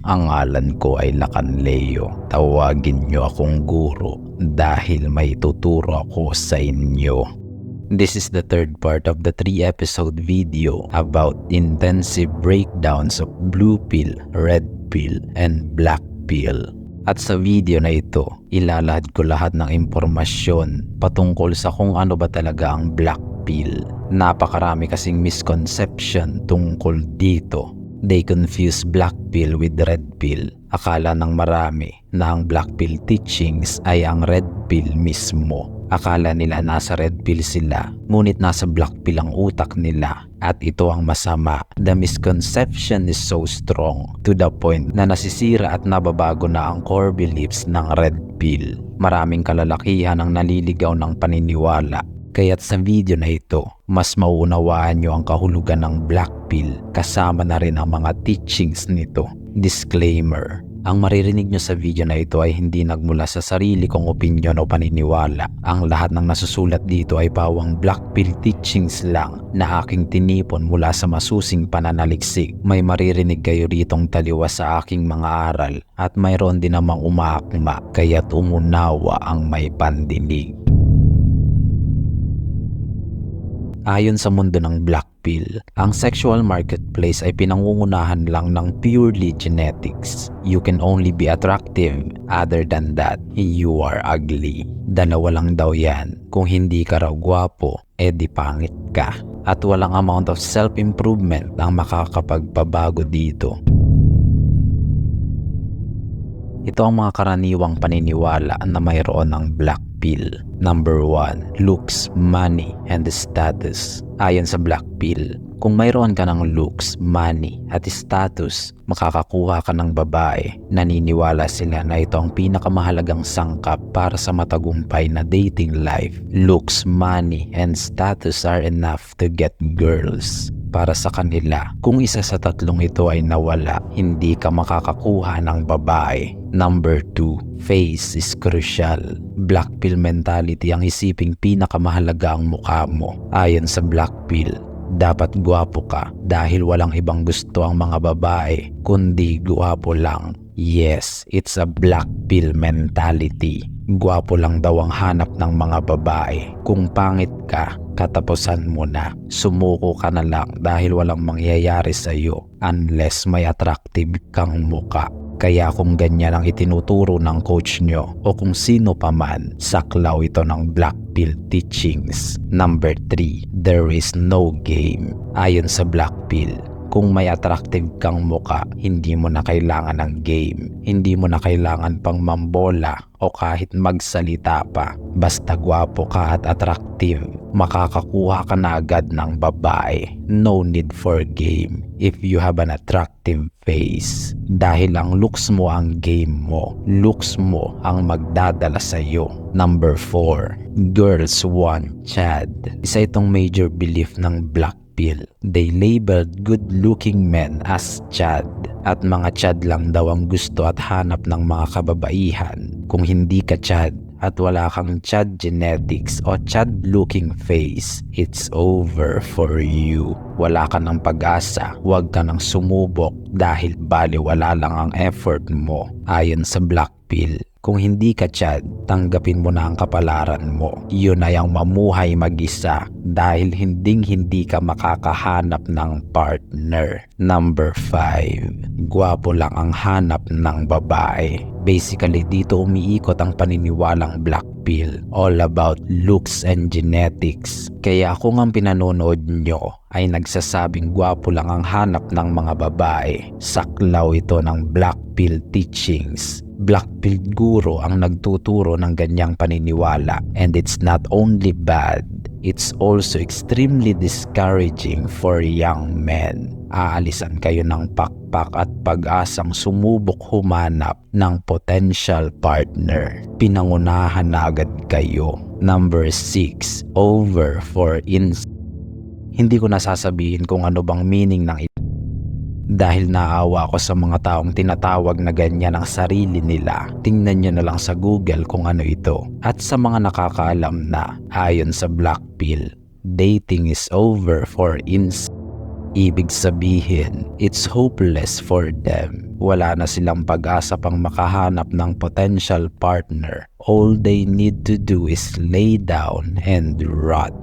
Ang ngalan ko ay Lacan Leo. Tawagin niyo akong guro dahil may tuturo ako sa inyo. This is the third part of the 3-episode video about intensive breakdowns of blue pill, red pill, and black pill. At sa video na ito, ilalahad ko lahat ng impormasyon patungkol sa kung ano ba talaga ang black pill. Napakarami kasing misconception tungkol dito. They confuse black pill with red pill. Akala ng marami na ang black pill teachings ay ang red pill mismo. Akala nila nasa red pill sila, ngunit nasa black pill ang utak nila. At ito ang masama. The misconception is so strong to the point na nasisira at nababago na ang core beliefs ng red pill. Maraming kalalakihan ang naliligaw ng paniniwala. Kaya't sa video na ito, mas mauunawaan nyo ang kahulugan ng black pill kasama na rin ang mga teachings nito. Disclaimer: ang maririnig nyo sa video na ito ay hindi nagmula sa sarili kong opinyon o paniniwala. Ang lahat ng nasusulat dito ay pawang black pill teachings lang na aking tinipon mula sa masusing pananaliksik. May maririnig kayo ritong taliwas sa aking mga aral at mayroon din namang umaakma, kaya't umunawa ang may pandinig. Ayon sa mundo ng black pill, ang sexual marketplace ay pinangungunahan lang ng purely genetics. You can only be attractive, other than that, you are ugly. Dalawa lang daw yan. Kung hindi ka raw gwapo, edi pangit ka. At walang amount of self-improvement ang makakapagpabago dito. Ito ang mga karaniwang paniniwala na mayroon ng black pill. Number 1, looks, money, and status. Ayon sa black pill, kung mayroon ka ng looks, money, at status, makakakuha ka ng babae. Naniniwala sila na ito ang pinakamahalagang sangkap para sa matagumpay na dating life. Looks, money, and status are enough to get girls. Para sa kanila, kung isa sa tatlong ito ay nawala, hindi ka makakakuha ng babae. Number 2, face is crucial. Black pill mentality ang isiping pinakamahalaga ang mukha mo. Ayon sa black pill, dapat gwapo ka dahil walang ibang gusto ang mga babae kundi gwapo lang. Yes, it's a black pill mentality. Gwapo lang daw ang hanap ng mga babae. Kung pangit ka, katapusan mo na. Sumuko ka na lang dahil walang mangyayari sa iyo unless may attractive kang muka. Kaya kung ganyan ang itinuturo ng coach nyo o kung sino pa man, saklaw ito ng black pill teachings. Number 3, there is no game. Ayon sa black pill, kung may attractive kang muka, hindi mo na kailangan ng game. Hindi mo na kailangan pang mambola o kahit magsalita pa. Basta gwapo ka at attractive, makakakuha ka na agad ng babae. No need for game if you have an attractive face. Dahil ang looks mo ang game mo. Looks mo ang magdadala sa iyo. Number 4, girls want Chad. Isa itong major belief ng black pill. They labeled good-looking men as Chad. At mga Chad lang daw ang gusto at hanap ng mga kababaihan. Kung hindi ka Chad at wala kang Chad genetics o Chad-looking face, it's over for you. Wala ka ng pag-asa, huwag ka nang sumubok dahil baliwala lang ang effort mo. Ayon sa black pill, kung hindi ka Chad, tanggapin mo na ang kapalaran mo. Yun ay ang mamuhay mag-isa dahil hindi ka makakahanap ng partner. Number 5, gwapo lang ang hanap ng babae. Basically, dito umiikot ang paniniwalang black pill, all about looks and genetics. Kaya kung ang pinanonood nyo ay nagsasabing gwapo lang ang hanap ng mga babae, saklaw ito ng black pill teachings. Black pill guro ang nagtuturo ng ganyang paniniwala, and it's not only bad, it's also extremely discouraging for young men. Aalisan kayo ng pakpak at pag-asang sumubok humanap ng potential partner. Pinangunahan na agad kayo. Number 6, over for Hindi ko nasasabihin kung ano bang meaning ng ito dahil naawa ko sa mga taong tinatawag na ganyan ang sarili nila. Tingnan nyo na lang sa Google kung ano ito. At sa mga nakakaalam na, ayon sa black pill, dating is over for Ibig sabihin, it's hopeless for them. wala na silang pag-asa pang makahanap ng potential partner. All they need to do is lay down and rot.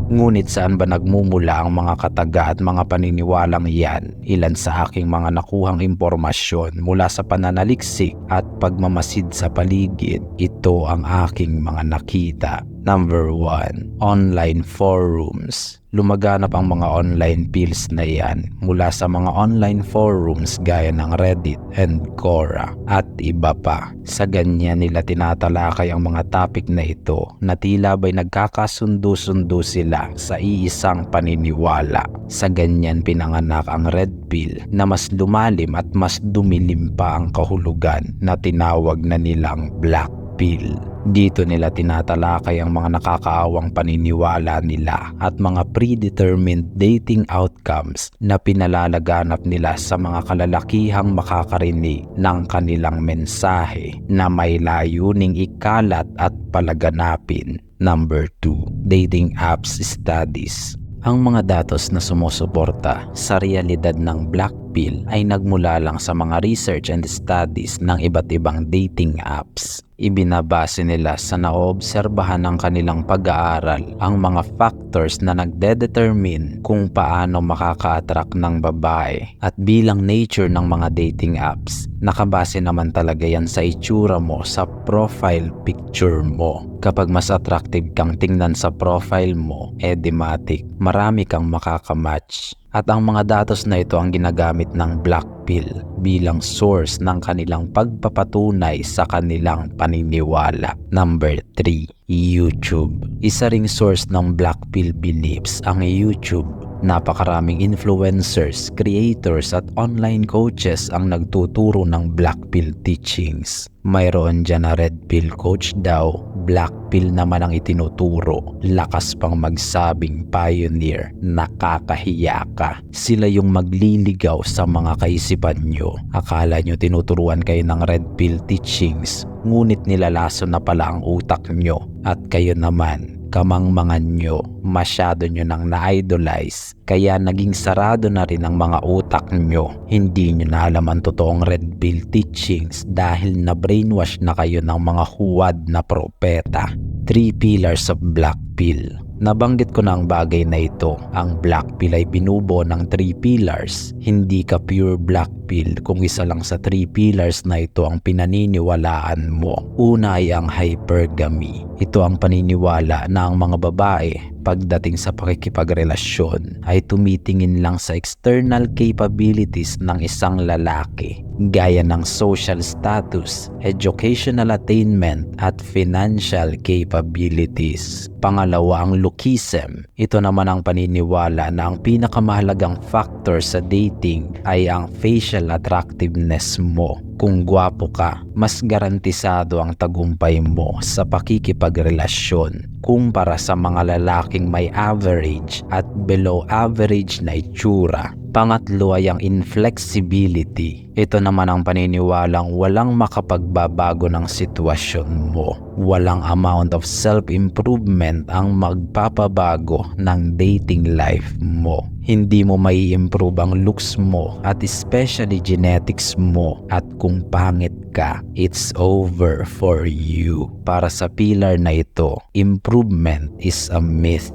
Ngunit saan ba nagmumula ang mga kataga at mga paniniwalang iyan? Ilan sa aking mga nakuhang impormasyon mula sa pananaliksik at pagmamasid sa paligid, ito ang aking mga nakita. Number 1, online forums. Lumaganap ang mga online pills na iyan mula sa mga online forums gaya ng Reddit and Quora at iba pa. Sa ganyan nila tinatalakay ang mga topic na ito na tila ba'y nagkakasundo-sundo sila sa iisang paniniwala. Sa ganyan pinanganak ang Red Pill na mas lumalim at mas dumilim pa ang kahulugan na tinawag na nilang Black Pill. Dito nila tinatalakay ang mga nakakaawang paniniwala nila at mga predetermined dating outcomes na pinalalaganap nila sa mga kalalakihang makakarinig ng kanilang mensahe na may layuning ikalat at palaganapin. Number 2, dating apps studies. Ang mga datos na sumusuporta sa realidad ng Black Pill ay nagmula lang sa mga research and studies ng iba't ibang dating apps. Ibinabase nila sa naoobserbahan ng kanilang pag-aaral ang mga factors na nagdedetermine kung paano makaka-attract ng babae. At bilang nature ng mga dating apps, nakabase naman talaga yan sa itsura mo, sa profile picture mo. Kapag mas attractive kang tingnan sa profile mo, edematic, marami kang makakamatch. At ang mga datos na ito ang ginagamit ng Black Pill bilang source ng kanilang pagpapatunay sa kanilang paniniwala. Number 3, YouTube. Isa ring source ng Black Pill beliefs ang YouTube. Napakaraming influencers, creators at online coaches ang nagtuturo ng Black Pill teachings. Mayroon dyan na Red Pill coach daw, Black Pill naman ang itinuturo. Lakas pang magsabing pioneer, nakakahiya ka. Sila yung magliligaw sa mga kaisipan nyo. Akala nyo tinuturuan kayo ng Red Pill teachings, ngunit nilalaso na pala ang utak nyo. At kayo naman, kamangmangan nyo, masyado nyo nang na-idolize, kaya naging sarado na rin ang mga utak nyo. Hindi nyo na alam ang totoong Red Pill teachings dahil na-brainwash na kayo ng mga huwad na propeta. 3 pillars of Black Pill. Nabanggit ko na ang bagay na ito. Ang Black Pill ay binubuo ng 3 pillars. Hindi ka pure Black Pill kung isa lang sa 3 pillars na ito ang pinaniniwalaan mo. Una ay ang hypergamy. Ito ang paniniwala na ang mga babae pagdating sa pakikipagrelasyon ay tumitingin lang sa external capabilities ng isang lalaki, gaya ng social status, educational attainment at financial capabilities. Pangalawa ang lookism. Ito naman ang paniniwala na ang pinakamahalagang factor sa dating ay ang facial attractiveness mo. Kung gwapo ka, mas garantisado ang tagumpay mo sa pakikipagrelasyon kumpara sa mga lalaking may average at below average na itsura. Pangatlo ay ang inflexibility. Ito naman ang paniniwalang walang makapagbabago ng sitwasyon mo. Walang amount of self-improvement ang magpapabago ng dating life mo. Hindi mo mai-improve ang looks mo at especially genetics mo, at kung pangit ka, it's over for you. Para sa pillar na ito, improvement is a myth.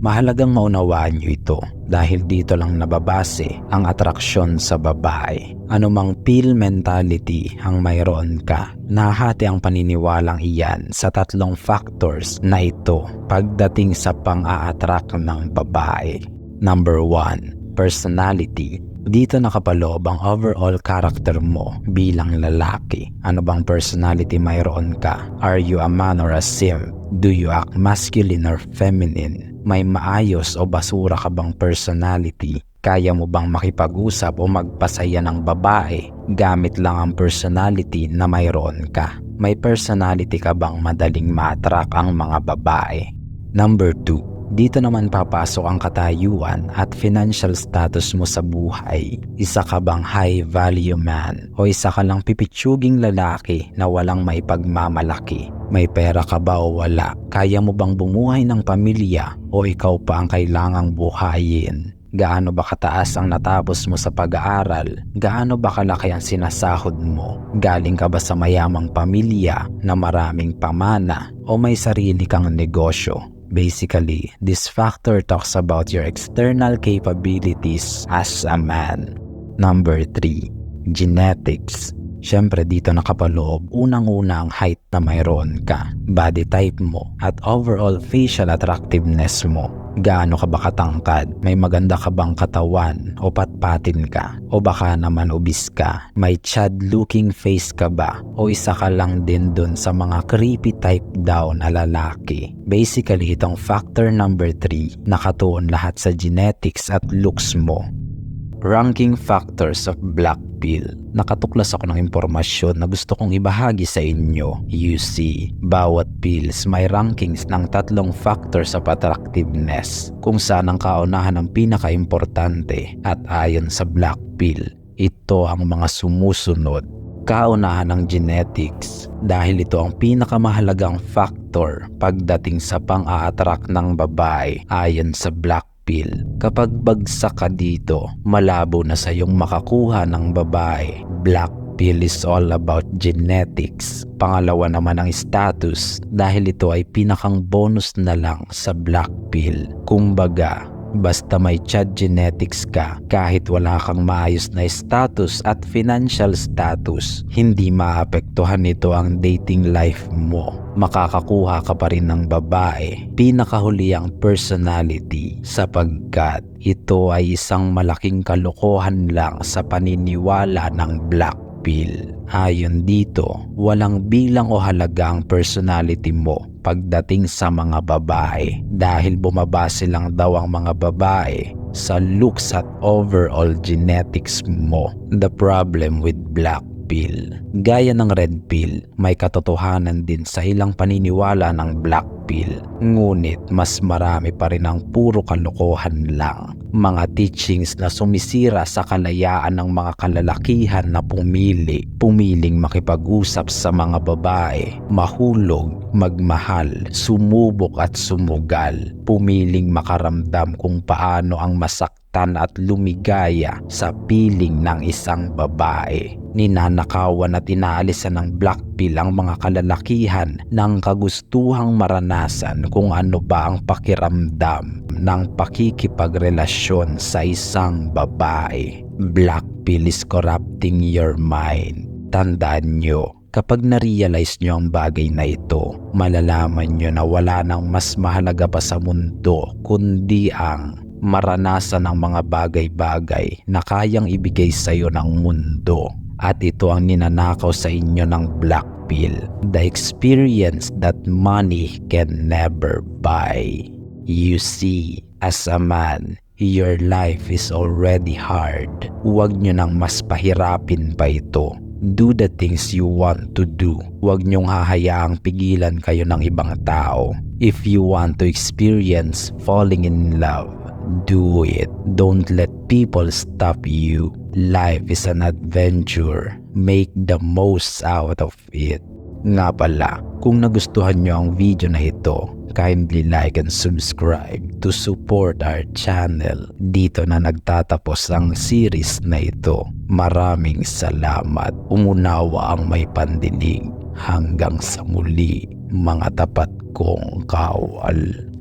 Mahalagang maunawaan nyo ito dahil dito lang nababase ang atraksyon sa babae. Anumang pill mentality ang mayroon ka, nahati ang paniniwalang iyan sa 3 factors na ito pagdating sa pang-a-attract ng babae. Number 1, personality. Dito nakapaloob ang overall character mo bilang lalaki. Ano bang personality mayroon ka? Are you a man or a simp? Do you act masculine or feminine? May maayos o basura ka bang personality? Kaya mo bang makipag-usap o magpasaya ng babae gamit lang ang personality na mayroon ka? May personality ka bang madaling ma-attract ang mga babae? Number 2, dito naman papasok ang katayuan at financial status mo sa buhay. Isa ka bang high value man o isa ka lang pipitsuging lalaki na walang maipagmamalaki? May pera ka ba o wala? Kaya mo bang bumuhay ng pamilya o ikaw pa ang kailangang buhayin? Gaano ba kataas ang natapos mo sa pag-aaral? Gaano ba kalaki ang sinasahod mo? Galing ka ba sa mayamang pamilya na maraming pamana o may sarili kang negosyo? Basically, this factor talks about your external capabilities as a man. Number 3, genetics. Siyempre dito nakapaloob unang-una ang height na mayroon ka, body type mo, at overall facial attractiveness mo. Gaano ka ba katangkad? May maganda ka bang katawan o patpatin ka? O baka naman obese ka? May chad-looking face ka ba? O isa ka lang din dun sa mga creepy type daw na lalaki? Basically, itong factor number 3, nakatuon lahat sa genetics at looks mo. Ranking factors of black pill. Nakatuklas ako ng impormasyon na gusto kong ibahagi sa inyo. You see, bawat pills may rankings ng 3 factors of attractiveness kung saan ang kaunahan ang pinaka-importante, at ayon sa black pill, ito ang mga sumusunod. Kaunahan ng genetics dahil ito ang pinakamahalagang factor pagdating sa pang-a-attract ng babae ayon sa black pill. Kapag bagsak ka dito, malabo na sa iyong makakuha ng babae. Black pill is all about genetics. Pangalawa naman ang status dahil ito ay pinakang bonus na lang sa black pill. Kumbaga, basta may chad genetics ka, kahit wala kang maayos na status at financial status, hindi maapektuhan nito ang dating life mo. Makakakuha ka pa rin ng babae. Pinakahuli ang personality, sapagkat ito ay isang malaking kalokohan lang sa paniniwala ng black pill. Ayon dito, walang bilang o halaga ang personality mo pagdating sa mga babae dahil bumabase lang daw ang mga babae sa looks at overall genetics mo. The problem with black pill, gaya ng red pill, may katotohanan din sa ilang paniniwala ng black pill, ngunit mas marami pa rin ang puro kalokohan lang. Mga teachings na sumisira sa kalayaan ng mga kalalakihan na pumiling makipag-usap sa mga babae, mahulog, magmahal, sumubok at sumugal, pumiling makaramdam kung paano ang masaktan at lumigaya sa piling ng isang babae. Ninanakawan at inaalisan ng black pill ang mga kalalakihan ng kagustuhang maranasan kung ano ba ang pakiramdam ng pakikipagrelasyon sa isang babae. Black pill is corrupting your mind. Tandaan nyo, kapag na-realize nyo ang bagay na ito, malalaman nyo na wala nang mas mahalaga pa sa mundo kundi ang maranasan ng mga bagay-bagay na kayang ibigay sa iyo ng mundo. At ito ang ninanakaw sa inyo ng black pill, the experience that money can never buy. You see, as a man, your life is already hard. Huwag nyo nang mas pahirapin pa ito. Do the things you want to do. Huwag nyong hahayaang pigilan kayo ng ibang tao. If you want to experience falling in love, do it. Don't let people stop you. Life is an adventure. Make the most out of it. Nga pala, kung nagustuhan nyo ang video na ito, kindly like and subscribe to support our channel. Dito na nagtatapos ang series na ito. Maraming salamat. Umunawa ang may pandinig. Hanggang sa muli, mga tapat kong kawal.